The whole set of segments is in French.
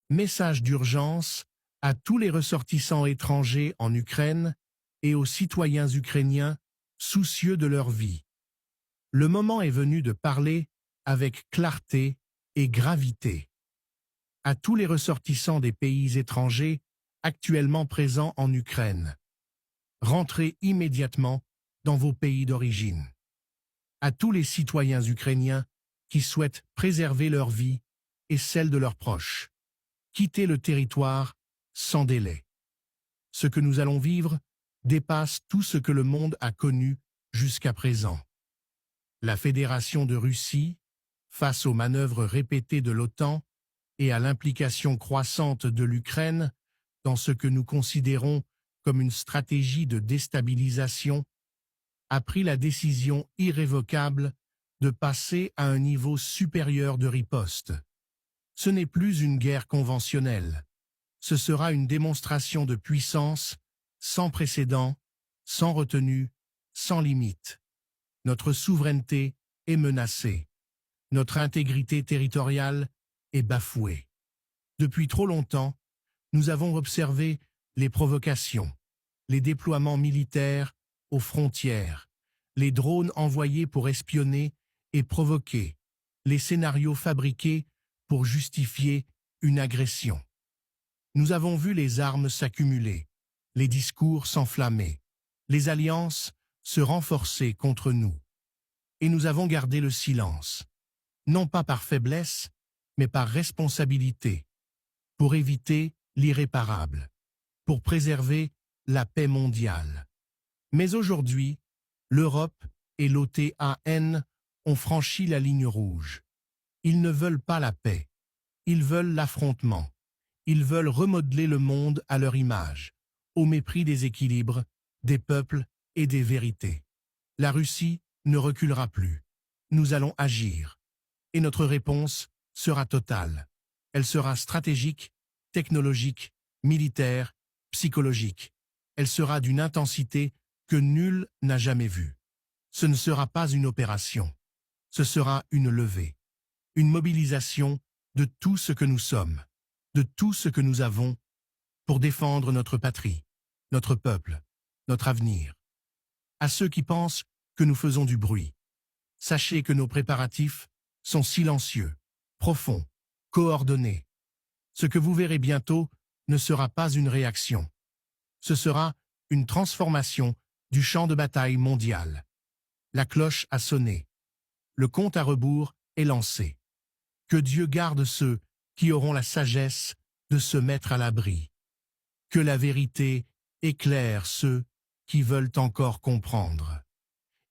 Message d'urgence à tous les ressortissants étrangers en Ukraine et aux citoyens ukrainiens soucieux de leur vie. Le moment est venu de parler avec clarté et gravité. À tous les ressortissants des pays étrangers actuellement présents en Ukraine, rentrez immédiatement dans vos pays d'origine. À tous les citoyens ukrainiens qui souhaitent préserver leur vie et celle de leurs proches, quittez le territoire sans délai. Ce que nous allons vivre dépasse tout ce que le monde a connu jusqu'à présent. La Fédération de Russie, face aux manœuvres répétées de l'OTAN et à l'implication croissante de l'Ukraine dans ce que nous considérons comme une stratégie de déstabilisation, a pris la décision irrévocable de passer à un niveau supérieur de riposte. Ce n'est plus une guerre conventionnelle. Ce sera une démonstration de puissance sans précédent, sans retenue, sans limite. Notre souveraineté est menacée. Notre intégrité territoriale est bafouée. Depuis trop longtemps, nous avons observé les provocations, les déploiements militaires aux frontières, les drones envoyés pour espionner et provoquer, les scénarios fabriqués pour justifier une agression. Nous avons vu les armes s'accumuler, les discours s'enflammer, les alliances se renforcer contre nous. Et nous avons gardé le silence, non pas par faiblesse, mais par responsabilité, pour éviter l'irréparable, pour préserver la paix mondiale. Mais aujourd'hui, l'Europe et l'OTAN ont franchi la ligne rouge. Ils ne veulent pas la paix, ils veulent l'affrontement. Ils veulent remodeler le monde à leur image, au mépris des équilibres, des peuples et des vérités. La Russie ne reculera plus. Nous allons agir. Et notre réponse sera totale. Elle sera stratégique, technologique, militaire, psychologique. Elle sera d'une intensité que nul n'a jamais vue. Ce ne sera pas une opération. Ce sera une levée, une mobilisation de tout ce que nous sommes, de tout ce que nous avons, pour défendre notre patrie, notre peuple, notre avenir. À ceux qui pensent que nous faisons du bruit, sachez que nos préparatifs sont silencieux, profonds, coordonnés. Ce que vous verrez bientôt ne sera pas une réaction. Ce sera une transformation du champ de bataille mondial. La cloche a sonné. Le compte à rebours est lancé. Que Dieu garde ceux qui auront la sagesse de se mettre à l'abri. Que la vérité éclaire ceux qui veulent encore comprendre.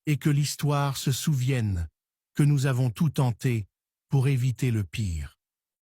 Et que l'histoire se souvienne que nous avons tout tenté pour éviter le pire.